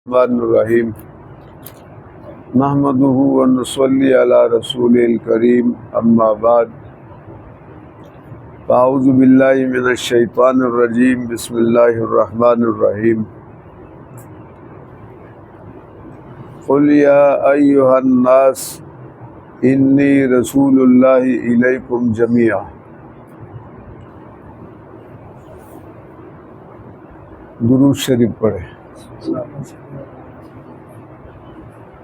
الرحمن الرحیم نحمده ونصلی علی رسول الکریم اما بعد اعوذ باللہ من الشیطان الرجیم بسم اللہ الرحمن الرحیم قل یا ایہا الناس انی رسول اللہ الیکم جمیعا۔ درود شریف پڑھیں۔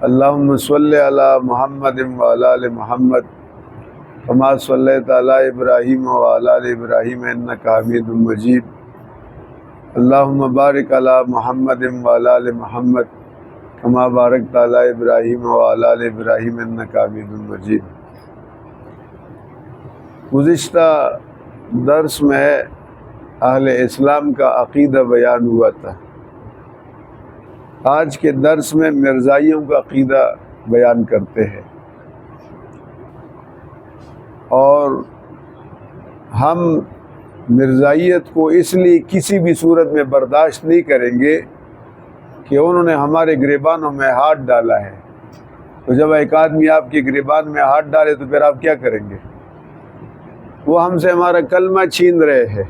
اللہم صلی علی محمد وعلی آل محمد کما صلیت علی ابراہیم وعلی آل ابراہیم انک حمید مجید۔ اللہم بارک علی محمد وعلی آل محمد کما بارکت علی ابراہیم وعلی آل ابراہیم انک حمید مجید۔ گزشتہ درس میں اہل اسلام کا عقیدہ بیان ہوا تھا۔ آج کے درس میں مرزائیوں کا عقیدہ بیان کرتے ہیں، اور ہم مرزائیت کو اس لیے کسی بھی صورت میں برداشت نہیں کریں گے کہ انہوں نے ہمارے گریبانوں میں ہاتھ ڈالا ہے۔ تو جب ایک آدمی آپ کے گریبان میں ہاتھ ڈالے تو پھر آپ کیا کریں گے؟ وہ ہم سے ہمارا کلمہ چھین رہے ہیں،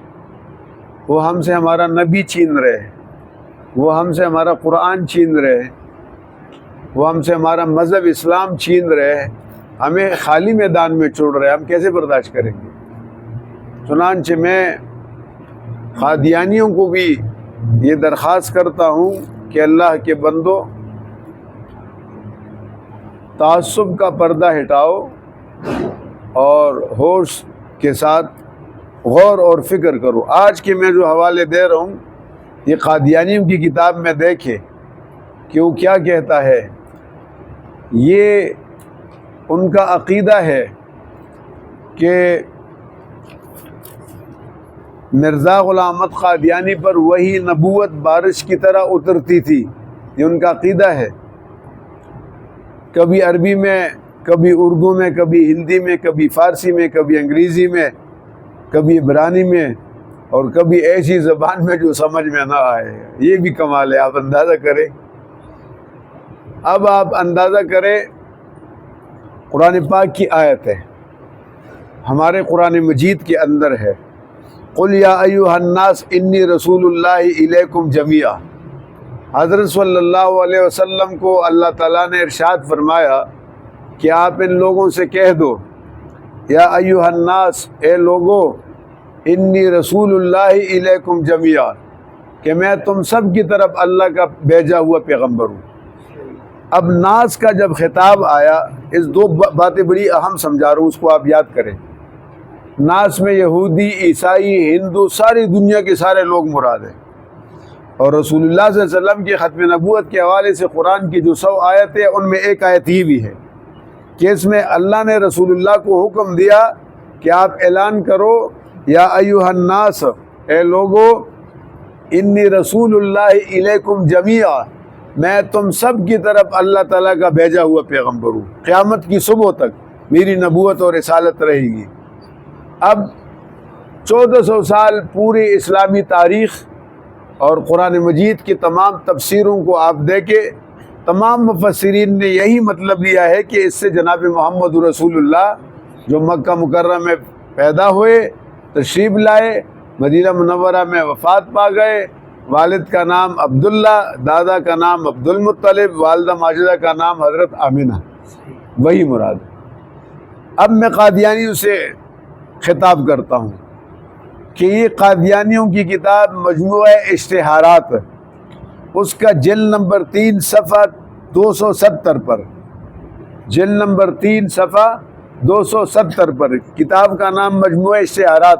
وہ ہم سے ہمارا نبی چھین رہے ہیں، وہ ہم سے ہمارا قرآن چھین رہے ہیں، وہ ہم سے ہمارا مذہب اسلام چھین رہے ہیں، ہمیں خالی میدان میں چھوڑ رہے ہیں، ہم کیسے برداشت کریں گے؟ چنانچہ میں قادیانیوں کو بھی یہ درخواست کرتا ہوں کہ اللہ کے بندو، تعصب کا پردہ ہٹاؤ اور ہوش کے ساتھ غور اور فکر کرو۔ آج کے میں جو حوالے دے رہا ہوں یہ قادیانیوں کی کتاب میں دیکھے کہ وہ کیا کہتا ہے۔ یہ ان کا عقیدہ ہے کہ مرزا غلام احمد قادیانی پر وہی نبوت بارش کی طرح اترتی تھی، یہ ان کا عقیدہ ہے۔ کبھی عربی میں، کبھی اردو میں، کبھی ہندی میں، کبھی فارسی میں، کبھی انگریزی میں، کبھی عبرانی میں، اور کبھی ایسی زبان میں جو سمجھ میں نہ آئے۔ یہ بھی کمال ہے، آپ اندازہ کریں۔ اب آپ اندازہ کریں، قرآن پاک کی آیت ہے، ہمارے قرآن مجید کے اندر ہے، قل یا ایھا الناس انی رسول اللہ الیکم جمیعا۔ حضرت صلی اللہ علیہ وسلم کو اللہ تعالیٰ نے ارشاد فرمایا کہ آپ ان لوگوں سے کہہ دو، یا ایھا الناس، اے لوگو، انی رسول اللہ الیکم جمیعا، کہ میں تم سب کی طرف اللہ کا بھیجا ہوا پیغمبر ہوں۔ اب ناس کا جب خطاب آیا، اس دو باتیں بڑی اہم سمجھا رہا ہوں، اس کو آپ یاد کریں۔ ناس میں یہودی، عیسائی، ہندو، ساری دنیا کے سارے لوگ مراد ہیں، اور رسول اللہ صلی اللہ علیہ وسلم کے ختم نبوت کے حوالے سے قرآن کی جو 100 آیتیں ہیں ان میں ایک آیت یہ بھی ہے کہ اس میں اللہ نے رسول اللہ کو حکم دیا کہ آپ اعلان کرو، یا ایھا الناس، اے لوگو، انی رسول اللہ الیکم جمیعا، میں تم سب کی طرف اللہ تعالیٰ کا بھیجا ہوا پیغمبر ہوں۔ قیامت کی صبح تک میری نبوت اور رسالت رہے گی۔ اب 1400 سال پوری اسلامی تاریخ اور قرآن مجید کی تمام تفسیروں کو آپ دیکھیں، تمام مفسرین نے یہی مطلب لیا ہے کہ اس سے جناب محمد رسول اللہ جو مکہ مکرمہ میں پیدا ہوئے، تشریف لائے، مدینہ منورہ میں وفات پا گئے، والد کا نام عبداللہ، دادا کا نام عبد المطلب، والدہ ماجدہ کا نام حضرت آمنہ، وہی مراد ہے۔ اب میں قادیانیوں سے خطاب کرتا ہوں کہ یہ قادیانیوں کی کتاب مجموعہ اشتہارات، اس کا جلد نمبر 3 صفحہ 270 پر، جلد نمبر 3 صفحہ 270 پر، کتاب کا نام مجموعہ اشتہارات،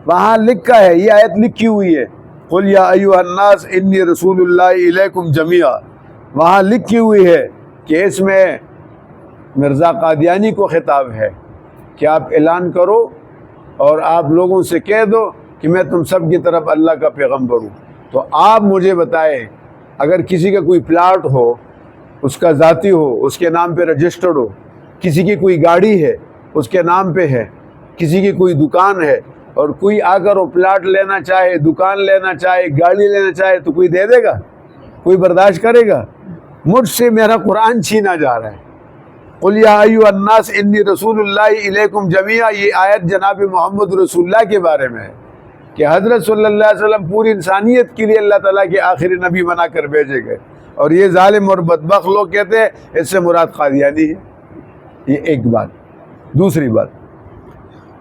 وہاں لکھا ہے، یہ آیت لکھی ہوئی ہے، قل یا ایھا الناس انی رسول اللہ الیکم جمیعا، وہاں لکھی ہوئی ہے کہ اس میں مرزا قادیانی کو خطاب ہے کہ آپ اعلان کرو اور آپ لوگوں سے کہہ دو کہ میں تم سب کی طرف اللہ کا پیغمبر ہوں۔ تو آپ مجھے بتائیں، اگر کسی کا کوئی پلاٹ ہو، اس کا ذاتی ہو، اس کے نام پہ رجسٹرڈ ہو، کسی کی کوئی گاڑی ہے اس کے نام پہ ہے، کسی کی کوئی دکان ہے، اور کوئی آ کر وہ پلاٹ لینا چاہے، دکان لینا چاہے، گاڑی لینا چاہے تو کوئی دے دے گا؟ کوئی برداشت کرے گا؟ مجھ سے میرا قرآن چھینا جا رہا ہے. قل یا ایھا الناس انی رسول اللہ الیکم جمیعا، یہ آیت جناب محمد رسول اللہ کے بارے میں ہے کہ حضرت صلی اللہ علیہ وسلم پوری انسانیت کے لیے اللہ تعالیٰ کے آخری نبی بنا کر بھیجے گئے. اور یہ ظالم اور بدبخت لوگ کہتے ہیں اس سے مراد قادیانی ہے. یہ ایک بات. دوسری بات،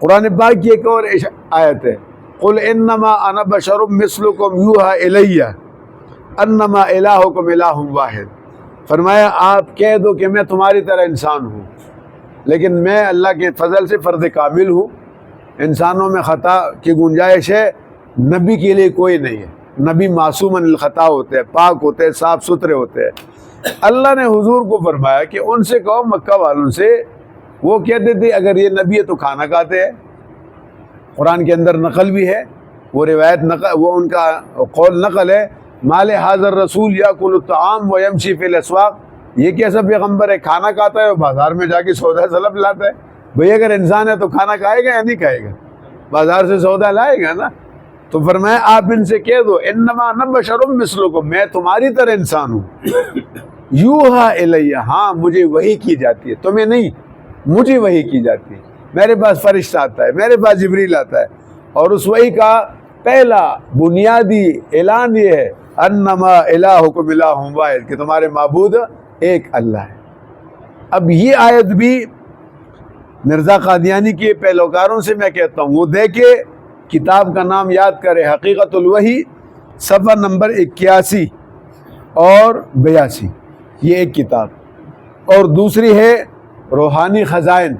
قرآن پاک کی ایک اور آیت ہے، قل انما انا بشر مثلکم یوحی الی انما الہکم الہ واحد. فرمایا آپ کہہ دو کہ میں تمہاری طرح انسان ہوں، لیکن میں اللہ کے فضل سے فرد کامل ہوں. انسانوں میں خطا کی گنجائش ہے، نبی کے لیے کوئی نہیں ہے. نبی معصوم عن الخطا ہوتے ہیں، پاک ہوتے ہیں، صاف ستھرے ہوتے ہیں. اللہ نے حضور کو فرمایا کہ ان سے کہو، مکہ والوں سے، وہ کہتے تھے اگر یہ نبی ہے تو کھانا کھاتے ہیں. قرآن کے اندر نقل بھی ہے، وہ روایت نقل، وہ ان کا قول نقل ہے، مال حاضر رسول یاکل الطعام ویمشی فی الاسواق. یہ کیسا پیغمبر ہے، کھانا کھاتا ہے اور بازار میں جا کے سودا سلب لاتا ہے. بھئی اگر انسان ہے تو کھانا کھائے گا یا نہیں کھائے گا؟ بازار سے سودا لائے گا نا. تو فرمایا آپ ان سے کہہ دو انما انا بشر مثلکم، میں تمہاری طرح انسان ہوں. یوحی الی، ہاں مجھے وحی کی جاتی ہے، تمہیں نہیں، مجھے وحی کی جاتی ہے. میرے پاس فرشتہ آتا ہے، میرے پاس جبریل آتا ہے، اور اس وحی کا پہلا بنیادی اعلان یہ ہے انما الہکم الہ واحد، کہ تمہارے معبود ایک اللہ ہے. اب یہ آیت بھی مرزا قادیانی کے پیروکاروں سے میں کہتا ہوں، وہ دیکھے کتاب کا نام یاد کرے، حقیقت الوحی، صفحہ نمبر 81 اور 82، یہ ایک کتاب. اور دوسری ہے روحانی خزائن،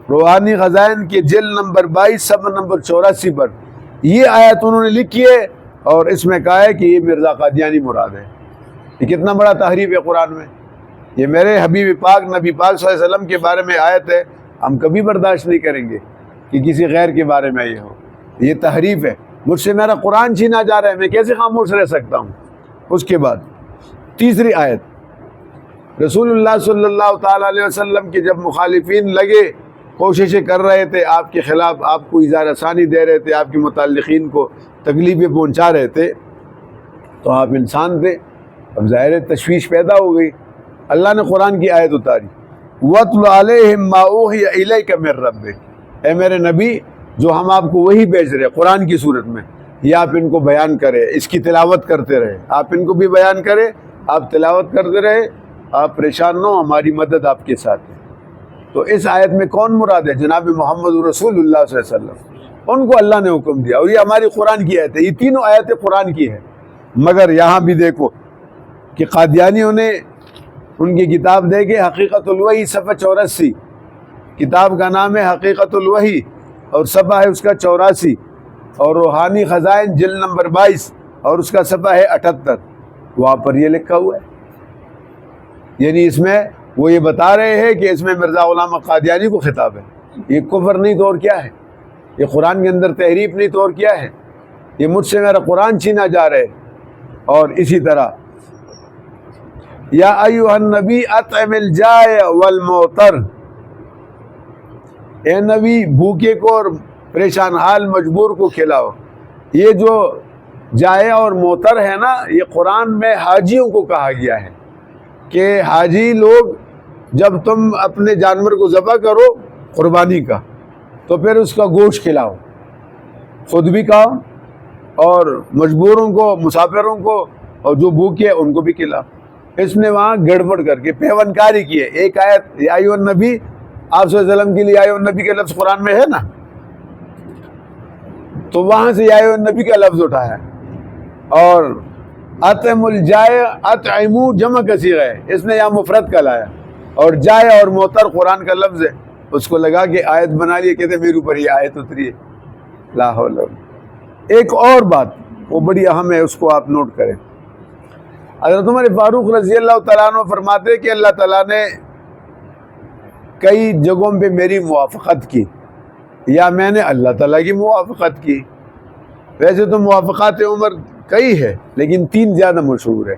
روحانی خزائن کے جلد نمبر 22 صفحہ نمبر 84 پر یہ آیت انہوں نے لکھی ہے، اور اس میں کہا ہے کہ یہ مرزا قادیانی مراد ہے. یہ کتنا بڑا تحریف ہے قرآن میں. یہ میرے حبیب پاک نبی پاک صلی اللہ علیہ وسلم کے بارے میں آیت ہے، ہم کبھی برداشت نہیں کریں گے کہ کسی غیر کے بارے میں یہ ہو. یہ تحریف ہے. مجھ سے میرا قرآن چھینا جا رہا ہے، میں کیسے خاموش رہ سکتا ہوں؟ اس کے بعد تیسری آیت، رسول اللہ صلی اللہ تعالیٰ علیہ وسلم کے جب مخالفین لگے، کوششیں کر رہے تھے آپ کے خلاف، آپ کو اظہار ثانی دے رہے تھے، آپ کے متعلقین کو تکلیفیں پہنچا رہے تھے، تو آپ انسان تھے، اب ظاہر تشویش پیدا ہو گئی. اللہ نے قرآن کی آیت اتاری، وَاتْلُ عَلَيْهِمْ مَا أُوحِيَ إِلَيْكَ مِن رَّبِّكَ، اے میرے نبی جو ہم آپ کو وہی بھیج رہے قرآن کی صورت میں، یہ آپ ان کو بیان کرے، اس کی تلاوت کرتے رہے. آپ ان کو بھی بیان کرے، آپ تلاوت کرتے رہے، آپ پریشان نہ ہو، ہماری مدد آپ کے ساتھ ہے. تو اس آیت میں کون مراد ہے؟ جناب محمد رسول اللہ صلی اللہ علیہ وسلم، ان کو اللہ نے حکم دیا. اور یہ ہماری قرآن کی آیت ہے، یہ تینوں آیتیں قرآن کی ہیں. مگر یہاں بھی دیکھو کہ قادیانیوں نے ان کی کتاب دے کے حقیقت الوحی صفحہ 84، کتاب کا نام ہے حقیقت الوحی اور صفحہ ہے اس کا 84، اور روحانی خزائن جلد نمبر 22 اور اس کا صفحہ ہے 78، وہاں پر یہ لکھا ہوا ہے. یعنی اس میں وہ یہ بتا رہے ہیں کہ اس میں مرزا غلام قادیانی کو خطاب ہے. یہ کفر نہیں تو اور کیا ہے؟ یہ قرآن کے اندر تحریف نہیں تو اور کیا ہے؟ یہ مجھ سے میرا قرآن چھینا جا رہا ہے. اور اسی طرح یا ایھا النبی اطعم الجائع والمعتر، اے نبی بھوکے کو اور پریشان حال مجبور کو کھلاؤ. یہ جو جائع اور معتر ہے نا، یہ قرآن میں حاجیوں کو کہا گیا ہے کہ حاجی لوگ جب تم اپنے جانور کو ذبح کرو قربانی کا، تو پھر اس کا گوشت کھلاؤ، خود بھی کھاؤ اور مجبوروں کو، مسافروں کو، اور جو بھوکے ہیں ان کو بھی کھلاؤ. اس نے وہاں گڑبڑ کر کے پیونکاری کی ہے. ایک آیت یا ایھا النبی، آپ صلی اللہ علیہ وسلم کے لیے یا ایھا النبی کا لفظ قرآن میں ہے نا، تو وہاں سے یا ایھا النبی کا لفظ اٹھایا. اور اطعم الجائع، اطعمو جمع کا صیغہ ہے، اس نے یہاں مفرد کا لایا. اور جائع اور معتر قرآن کا لفظ ہے، اس کو لگا کے آیت بنا لیے، کہتے میرے اوپر یہ آیت اتری ہے. لا حول. ایک اور بات وہ بڑی اہم ہے، اس کو آپ نوٹ کریں. حضرت عمر فاروق رضی اللہ تعالیٰ عنہ فرماتے کہ اللہ تعالیٰ نے کئی جگہوں پہ میری موافقت کی، یا میں نے اللہ تعالیٰ کی موافقت کی. ویسے تو موافقات عمر کئی ہے، لیکن 3 زیادہ مشہور ہے.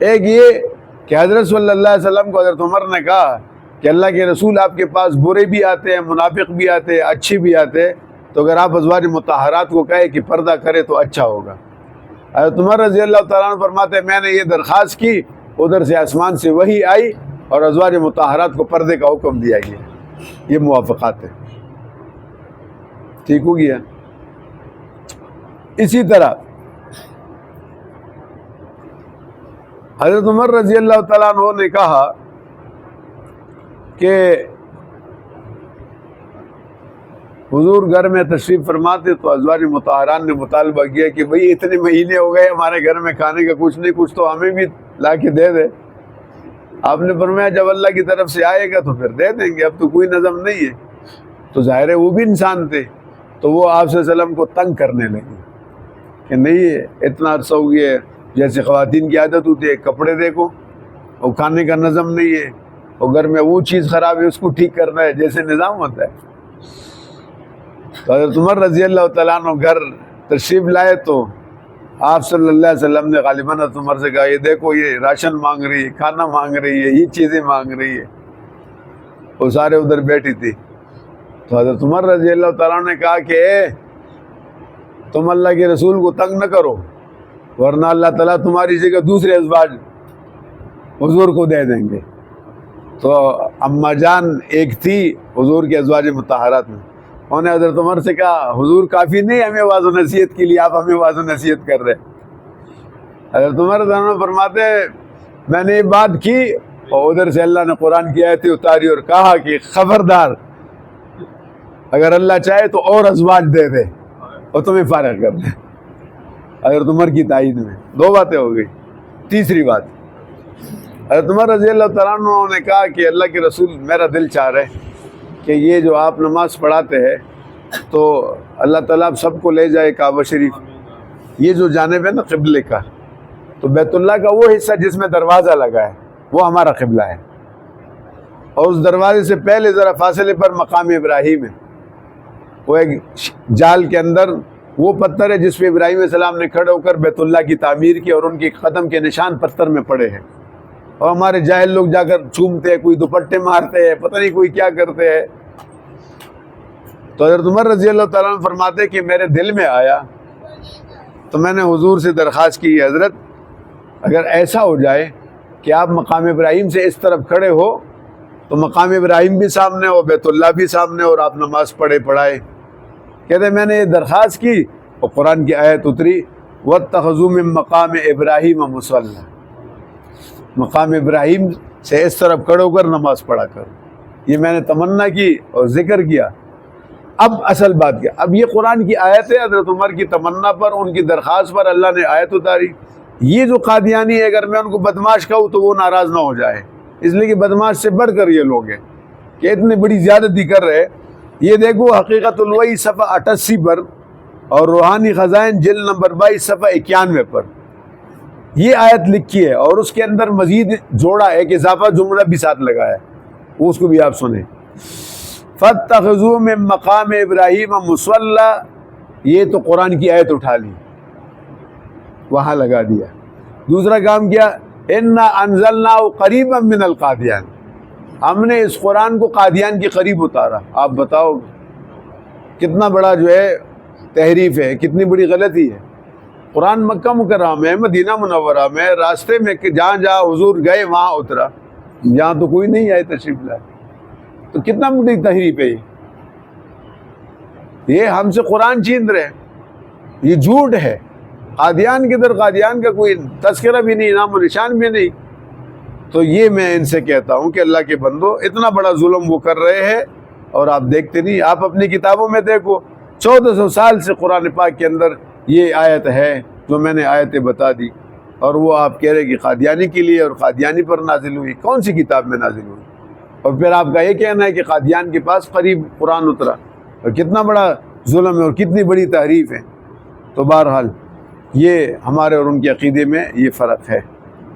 ایک یہ کہ حضرت صلی اللہ علیہ وسلم کو حضرت عمر نے کہا کہ اللہ کے رسول آپ کے پاس برے بھی آتے ہیں، منافق بھی آتے ہیں، اچھی بھی آتے ہیں، تو اگر آپ ازواج مطہرات کو کہے کہ پردہ کرے تو اچھا ہوگا. حضرت عمر رضی اللہ تعالیٰ عنہ فرماتے ہیں میں نے یہ درخواست کی، ادھر سے آسمان سے وحی آئی اور ازواج مطہرات کو پردے کا حکم دیا گیا۔ یہ موافقات ہے، ٹھیک ہو گیا۔ اسی طرح حضرت عمر رضی اللہ تعالیٰ عنہ نے کہا کہ حضور گھر میں تشریف فرماتے تو ازواج مطہرات نے مطالبہ کیا کہ بھئی اتنے مہینے ہو گئے ہمارے گھر میں کھانے کا کچھ نہیں، کچھ تو ہمیں بھی لا کے دے دے۔ آپ نے فرمایا جب اللہ کی طرف سے آئے گا تو پھر دے دیں گے، اب تو کوئی نظم نہیں ہے۔ تو ظاہر ہے وہ بھی انسان تھے، تو وہ آپ صلی اللہ علیہ وسلم کو تنگ کرنے لگے کہ نہیں اتنا عرصہ ہو گیا ہے، جیسے خواتین کی عادت ہوتی ہے کپڑے دیکھو اور کھانے کا نظم نہیں ہے، اور گھر میں وہ چیز خراب ہے اس کو ٹھیک کرنا ہے، جیسے نظام ہوتا ہے۔ تو حضرت عمر رضی اللہ تعالیٰ عنہ گھر تشریف لائے تو آپ صلی اللہ علیہ وسلم نے غالباً حضرت عمر سے کہا یہ دیکھو یہ راشن مانگ رہی ہے، کھانا مانگ رہی ہے، یہ چیزیں مانگ رہی ہے۔ وہ سارے ادھر بیٹھی تھی، تو حضرت عمر رضی اللہ تعالیٰ عنہ نے کہا کہ تم اللہ کے رسول کو تنگ نہ کرو، ورنہ اللہ تعالیٰ تمہاری جگہ دوسرے ازواج حضور کو دے دیں گے۔ تو اماں جان ایک تھی حضور کے ازواج مطہرات میں، انہوں نے حضرت عمر سے کہا حضور کافی نہیں ہمیں واعظ و نصیحت کے لیے، آپ ہمیں واعظ و نصیحت کر رہے۔ حضرت عمر رضی اللہ عنہ فرماتے ہیں میں نے یہ بات کی اور ادھر سے اللہ نے قرآن کی آیتیں اتاری اور کہا کہ خبردار اگر اللہ چاہے تو اور ازواج دے دے اور تمہیں فارغ کر دے۔ حضرت عمر کی تائید میں دو باتیں ہو گئی۔ تیسری بات، حضرت عمر رضی اللہ تعالیٰ عنہ نے کہا کہ اللہ کے رسول میرا دل چاہ رہا ہے کہ یہ جو آپ نماز پڑھاتے ہیں تو اللہ تعالیٰ آپ سب کو لے جائے کعبہ شریف، یہ جو جانب ہے نا قبلے کا، تو بیت اللہ کا وہ حصہ جس میں دروازہ لگا ہے وہ ہمارا قبلہ ہے، اور اس دروازے سے پہلے ذرا فاصلے پر مقام ابراہیم ہے، وہ ایک جال کے اندر وہ پتھر ہے جس پہ ابراہیم علیہ السلام نے کھڑے ہو کر بیت اللہ کی تعمیر کی اور ان کے قدم کے نشان پتھر میں پڑے ہیں، اور ہمارے جاہل لوگ جا کر چومتے ہیں، کوئی دوپٹے مارتے ہیں، پتہ نہیں کوئی کیا کرتے ہیں۔ تو حضرت عمر رضی اللہ تعالیٰ عنہ فرماتے کہ میرے دل میں آیا تو میں نے حضور سے درخواست کی حضرت اگر ایسا ہو جائے کہ آپ مقام ابراہیم سے اس طرف کھڑے ہو تو مقام ابراہیم بھی سامنے ہو، بیت اللہ بھی سامنے، اور آپ نماز پڑھائے۔ کہتے میں نے یہ درخواست کی اور قرآن کی آیت اتری وَاتَّخَذُوا مِن مَقَامِ إِبْرَاهِيمَ مُصَلًّى، مقام ابراہیم سے اس طرف کھڑے ہو کر نماز پڑھا کر۔ یہ میں نے تمنا کی اور ذکر کیا۔ اب اصل بات کیا، اب یہ قرآن کی آیت ہے، حضرت عمر کی تمنا پر، ان کی درخواست پر اللہ نے آیت اتاری۔ یہ جو قادیانی ہے اگر میں ان کو بدماش کہوں تو وہ ناراض نہ ہو جائے، اس لیے کہ بدماش سے بڑھ کر یہ لوگ ہیں کہ اتنی بڑی زیادتی کر رہے۔ یہ دیکھو حقیقت الوحی صفحہ 88 پر اور روحانی خزائن جلد نمبر 22 صفحہ 91 پر یہ آیت لکھی ہے، اور اس کے اندر مزید جوڑا ایک اضافہ جملہ بھی ساتھ لگایا ہے، وہ اس کو بھی آپ سنیں۔ فَاتَّخِذُوا مِن مَقَامِ إِبْرَاهِيمَ مُصَلًّى، یہ تو قرآن کی آیت اٹھا لی وہاں لگا دیا۔ دوسرا کام کیا، إِنَّا أَنزَلْنَاهُ قَرِيبًا مِنَ الْقَادِيَانِ، ہم نے اس قرآن کو قادیان کے قریب اتارا۔ آپ بتاؤ کتنا بڑا جو ہے تحریف ہے، کتنی بڑی غلطی ہے۔ قرآن مکہ مکرمہ میں، مدینہ منورہ میں، راستے میں جہاں جہاں حضور گئے وہاں اترا، یہاں تو کوئی نہیں آئے تشریف لائے، تو کتنا بڑی تحریف ہے یہ ہم سے قرآن چھین رہے، یہ جھوٹ ہے۔ قادیان کے در قادیان کا کوئی تذکرہ بھی نہیں، نام و نشان بھی نہیں۔ تو یہ میں ان سے کہتا ہوں کہ اللہ کے بندو اتنا بڑا ظلم وہ کر رہے ہیں اور آپ دیکھتے نہیں۔ آپ اپنی کتابوں میں دیکھو 1400 سال سے قرآن پاک کے اندر یہ آیت ہے جو میں نے آیتیں بتا دی، اور وہ آپ کہہ رہے کہ قادیانی کے لیے اور قادیانی پر نازل ہوئی، کون سی کتاب میں نازل ہوئی؟ اور پھر آپ کا یہ کہنا ہے کہ قادیان کے پاس قریب قرآن اترا، اور کتنا بڑا ظلم ہے اور کتنی بڑی تحریف ہے۔ تو بہرحال یہ ہمارے اور ان کے عقیدے میں یہ فرق ہے۔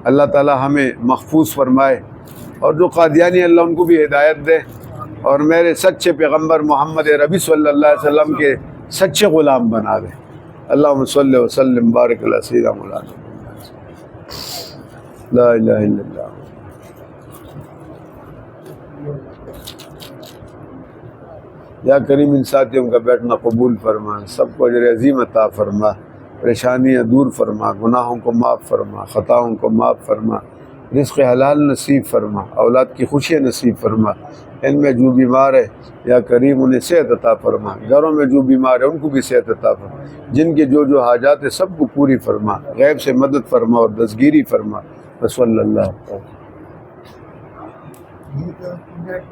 اللہ تعالی ہمیں محفوظ فرمائے، اور جو قادیانی اللہ ان کو بھی ہدایت دے، اور میرے سچے پیغمبر محمد ربی صلی اللہ علیہ وسلم کے سچے غلام بنا دے۔ اللہم صلی وسلم بارک علی سیدنا مولانا لا الہ الا اللہ۔ یا کریم ان ساتھیوں کا بیٹھنا قبول فرما، سب کو اجر عظیم عطا فرما۔ پریشانیاں دور فرما، گناہوں کو معاف فرما، خطاؤں کو معاف فرما، رزق حلال نصیب فرما، اولاد کی خوشیاں نصیب فرما، ان میں جو بیمار ہے یا کریم انہیں صحت عطا فرما، گھروں میں جو بیمار ہے ان کو بھی صحت عطا فرما، جن کے جو حاجات ہے سب کو پوری فرما، غیب سے مدد فرما اور دستگیری فرما، صلی اللہ علیہ وسلم۔